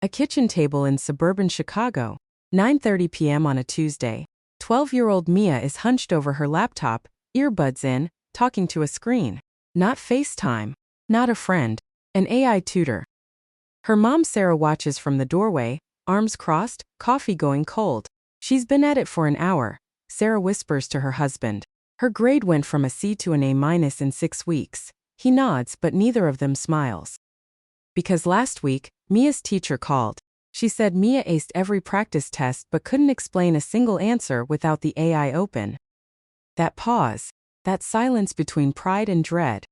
A kitchen table in suburban Chicago. 9:30 p.m. on a Tuesday. 12-year-old Mia is hunched over her laptop, earbuds in, talking to a screen. Not FaceTime. Not a friend. An AI tutor. Her mom Sarah watches from the doorway, arms crossed, coffee going cold. She's been at it for an hour, Sarah whispers to her husband. Her grade went from a C to an A- in 6 weeks. He nods, but neither of them smiles. Because last week, Mia's teacher called. She said Mia aced every practice test but couldn't explain a single answer without the AI open. That pause. That silence between pride and dread.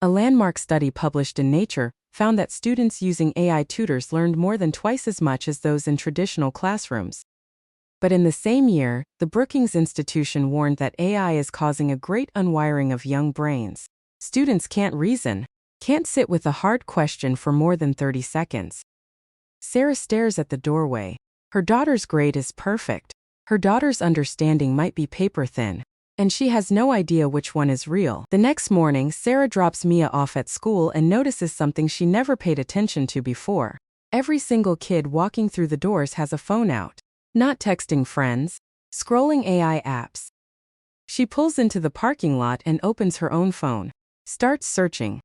A landmark study published in Nature found that students using AI tutors learned more than twice as much as those in traditional classrooms. But in the same year, the Brookings Institution warned that AI is causing a great unwiring of young brains. Students can't reason, can't sit with a hard question for more than 30 seconds. Sarah stares at the doorway. Her daughter's grade is perfect. Her daughter's understanding might be paper thin. And she has no idea which one is real. The next morning, Sarah drops Mia off at school and notices something she never paid attention to before. Every single kid walking through the doors has a phone out. Not texting friends, scrolling AI apps. She pulls into the parking lot and opens her own phone. Starts searching.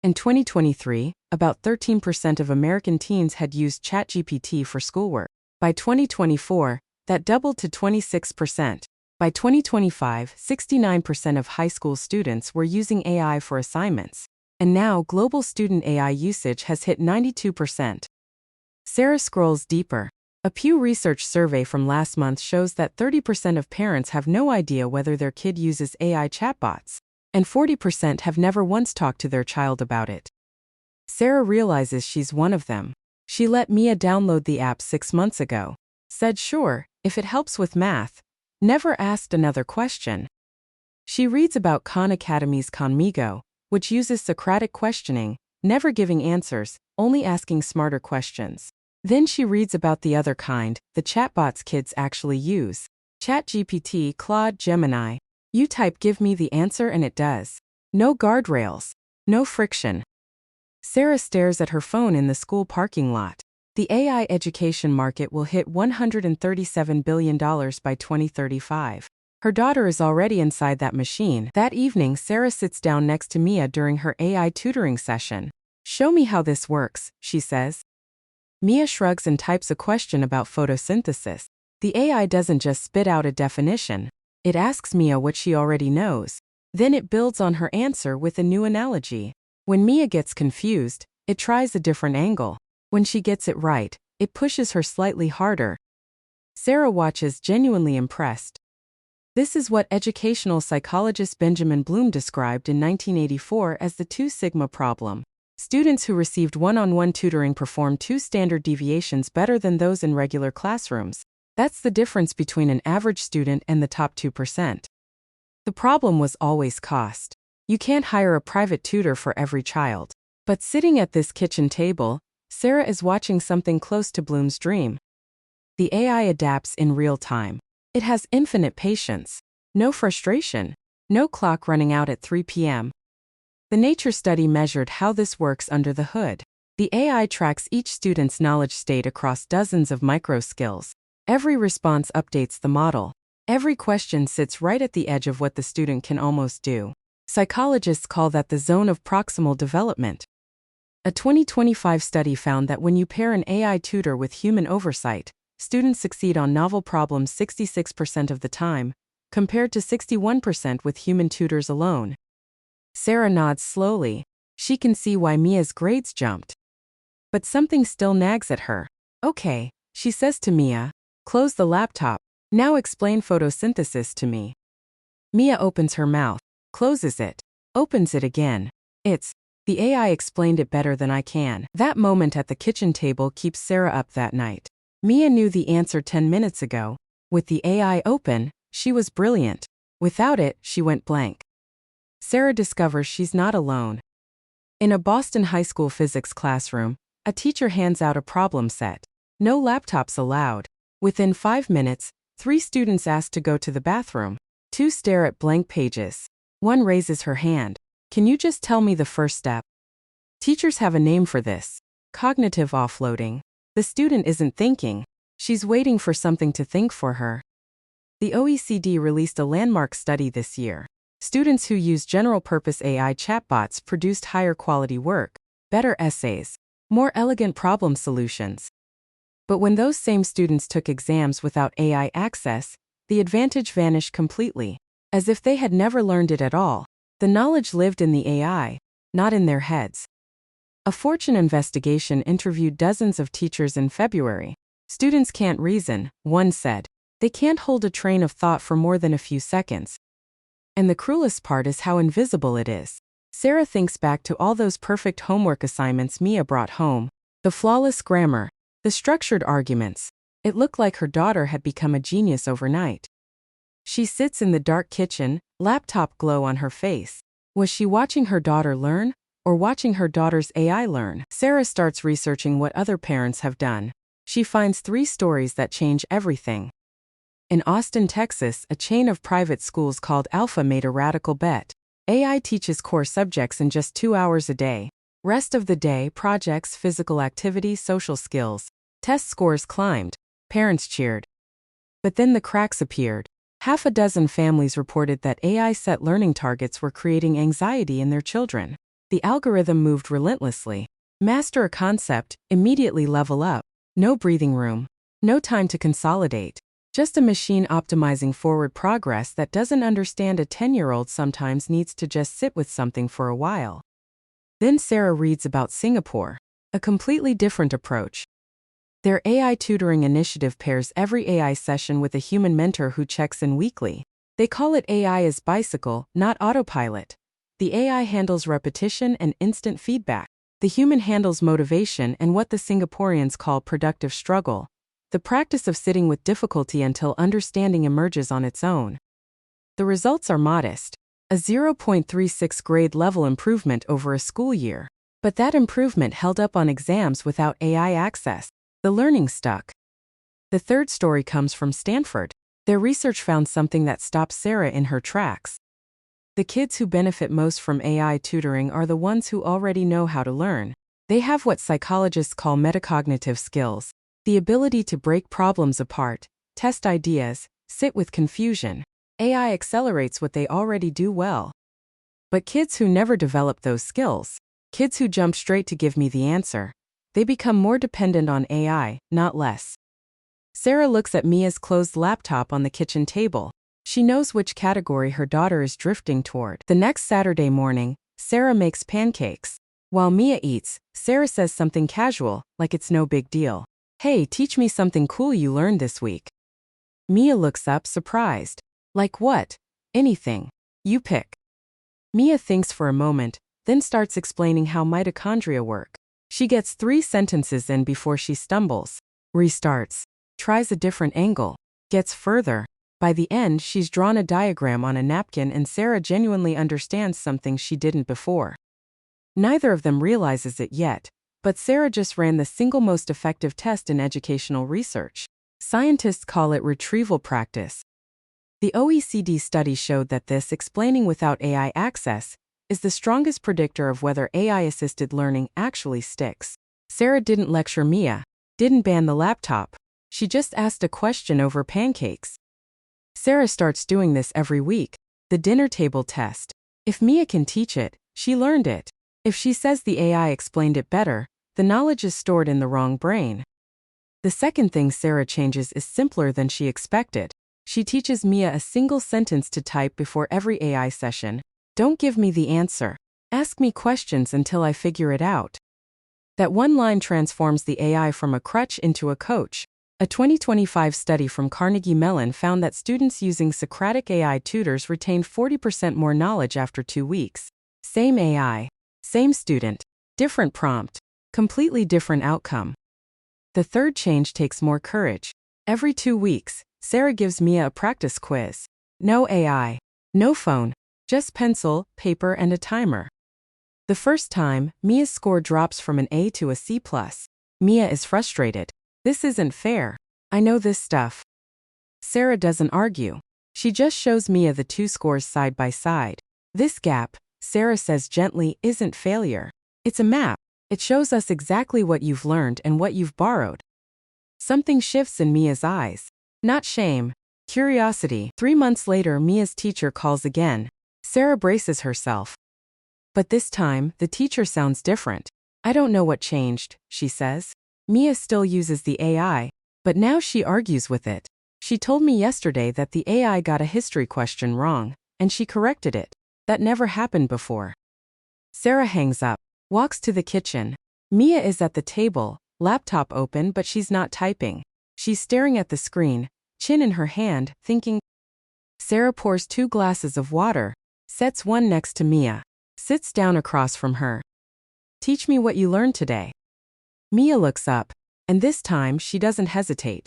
In 2023, about 13% of American teens had used ChatGPT for schoolwork. By 2024, that doubled to 26%. By 2025, 69% of high school students were using AI for assignments. And now, global student AI usage has hit 92%. Sarah scrolls deeper. A Pew Research survey from last month shows that 30% of parents have no idea whether their kid uses AI chatbots, and 40% have never once talked to their child about it. Sarah realizes she's one of them. She let Mia download the app 6 months ago. Said sure, if it helps with math. Never asked another question. She reads about Khan Academy's Khanmigo, which uses Socratic questioning, never giving answers, only asking smarter questions. Then she reads about the other kind, the chatbots kids actually use. ChatGPT, Claude, Gemini. You type give me the answer and it does. No guardrails. No friction. Sarah stares at her phone in the school parking lot. The AI education market will hit $137 billion by 2035. Her daughter is already inside that machine. That evening, Sarah sits down next to Mia during her AI tutoring session. Show me how this works, she says. Mia shrugs and types a question about photosynthesis. The AI doesn't just spit out a definition. It asks Mia what she already knows. Then it builds on her answer with a new analogy. When Mia gets confused, it tries a different angle. When she gets it right, it pushes her slightly harder. Sarah watches genuinely impressed. This is what educational psychologist Benjamin Bloom described in 1984 as the 2 sigma problem. Students who received one-on-one tutoring performed 2 standard deviations better than those in regular classrooms. That's the difference between an average student and the top 2%. The problem was always cost. You can't hire a private tutor for every child. But sitting at this kitchen table, Sarah is watching something close to Bloom's dream. The AI adapts in real time. It has infinite patience. No frustration. No clock running out at 3 p.m. The Nature study measured how this works under the hood. The AI tracks each student's knowledge state across dozens of micro skills. Every response updates the model. Every question sits right at the edge of what the student can almost do. Psychologists call that the zone of proximal development. A 2025 study found that when you pair an AI tutor with human oversight, students succeed on novel problems 66% of the time, compared to 61% with human tutors alone. Sarah nods slowly. She can see why Mia's grades jumped. But something still nags at her. Okay, she says to Mia, close the laptop. Now explain photosynthesis to me. Mia opens her mouth, closes it, opens it again. The AI explained it better than I can. That moment at the kitchen table keeps Sarah up that night. Mia knew the answer 10 minutes ago. With the AI open, she was brilliant. Without it, she went blank. Sarah discovers she's not alone. In a Boston high school physics classroom, a teacher hands out a problem set. No laptops allowed. Within 5 minutes, 3 students ask to go to the bathroom. 2 stare at blank pages. 1 raises her hand. Can you just tell me the first step? Teachers have a name for this. Cognitive offloading. The student isn't thinking. She's waiting for something to think for her. The OECD released a landmark study this year. Students who use general-purpose AI chatbots produced higher quality work, better essays, more elegant problem solutions. But when those same students took exams without AI access, the advantage vanished completely, as if they had never learned it at all. The knowledge lived in the AI, not in their heads. A Fortune investigation interviewed dozens of teachers in February. Students can't reason, one said. They can't hold a train of thought for more than a few seconds. And the cruelest part is how invisible it is. Sarah thinks back to all those perfect homework assignments Mia brought home. The flawless grammar, the structured arguments. It looked like her daughter had become a genius overnight. She sits in the dark kitchen, laptop glow on her face. Was she watching her daughter learn, or watching her daughter's AI learn? Sarah starts researching what other parents have done. She finds 3 stories that change everything. In Austin, Texas, a chain of private schools called Alpha made a radical bet. AI teaches core subjects in just 2 hours a day. Rest of the day, projects, physical activity, social skills. Test scores climbed. Parents cheered. But then the cracks appeared. Half a dozen families reported that AI set learning targets were creating anxiety in their children. The algorithm moved relentlessly. Master a concept, immediately level up. No breathing room. No time to consolidate. Just a machine optimizing forward progress that doesn't understand a 10-year-old sometimes needs to just sit with something for a while. Then Sarah reads about Singapore. A completely different approach. Their AI tutoring initiative pairs every AI session with a human mentor who checks in weekly. They call it AI as bicycle, not autopilot. The AI handles repetition and instant feedback. The human handles motivation and what the Singaporeans call productive struggle. The practice of sitting with difficulty until understanding emerges on its own. The results are modest. A 0.36 grade level improvement over a school year. But that improvement held up on exams without AI access. The learning stuck. The third story comes from Stanford. Their research found something that stopped Sarah in her tracks. The kids who benefit most from AI tutoring are the ones who already know how to learn. They have what psychologists call metacognitive skills. The ability to break problems apart, test ideas, sit with confusion. AI accelerates what they already do well. But kids who never develop those skills, kids who jump straight to give me the answer, they become more dependent on AI, not less. Sarah looks at Mia's closed laptop on the kitchen table. She knows which category her daughter is drifting toward. The next Saturday morning, Sarah makes pancakes. While Mia eats, Sarah says something casual, like it's no big deal. Hey, teach me something cool you learned this week. Mia looks up, surprised. Like what? Anything. You pick. Mia thinks for a moment, then starts explaining how mitochondria work. She gets 3 sentences in before she stumbles. Restarts. Tries a different angle. Gets further. By the end, she's drawn a diagram on a napkin and Sarah genuinely understands something she didn't before. Neither of them realizes it yet. But Sarah just ran the single most effective test in educational research. Scientists call it retrieval practice. The OECD study showed that this explaining without AI access is the strongest predictor of whether AI-assisted learning actually sticks. Sarah didn't lecture Mia, didn't ban the laptop. She just asked a question over pancakes. Sarah starts doing this every week. The dinner table test. If Mia can teach it, she learned it. If she says the AI explained it better, the knowledge is stored in the wrong brain. The second thing Sarah changes is simpler than she expected. She teaches Mia a single sentence to type before every AI session. Don't give me the answer. Ask me questions until I figure it out. That one line transforms the AI from a crutch into a coach. A 2025 study from Carnegie Mellon found that students using Socratic AI tutors retained 40% more knowledge after 2 weeks. Same AI. Same student. Different prompt. Completely different outcome. The third change takes more courage. Every 2 weeks, Sarah gives Mia a practice quiz. No AI. No phone. Just pencil, paper, and a timer. The first time, Mia's score drops from an A to a C+. Mia is frustrated. This isn't fair. I know this stuff. Sarah doesn't argue. She just shows Mia the 2 scores side by side. This gap, Sarah says gently, isn't failure. It's a map. It shows us exactly what you've learned and what you've borrowed. Something shifts in Mia's eyes. Not shame, curiosity. 3 months later, Mia's teacher calls again. Sarah braces herself. But this time, the teacher sounds different. I don't know what changed, she says. Mia still uses the AI, but now she argues with it. She told me yesterday that the AI got a history question wrong, and she corrected it. That never happened before. Sarah hangs up, walks to the kitchen. Mia is at the table, laptop open, but she's not typing. She's staring at the screen, chin in her hand, thinking. Sarah pours 2 glasses of water, sets one next to Mia, sits down across from her. Teach me what you learned today. Mia looks up, and this time she doesn't hesitate.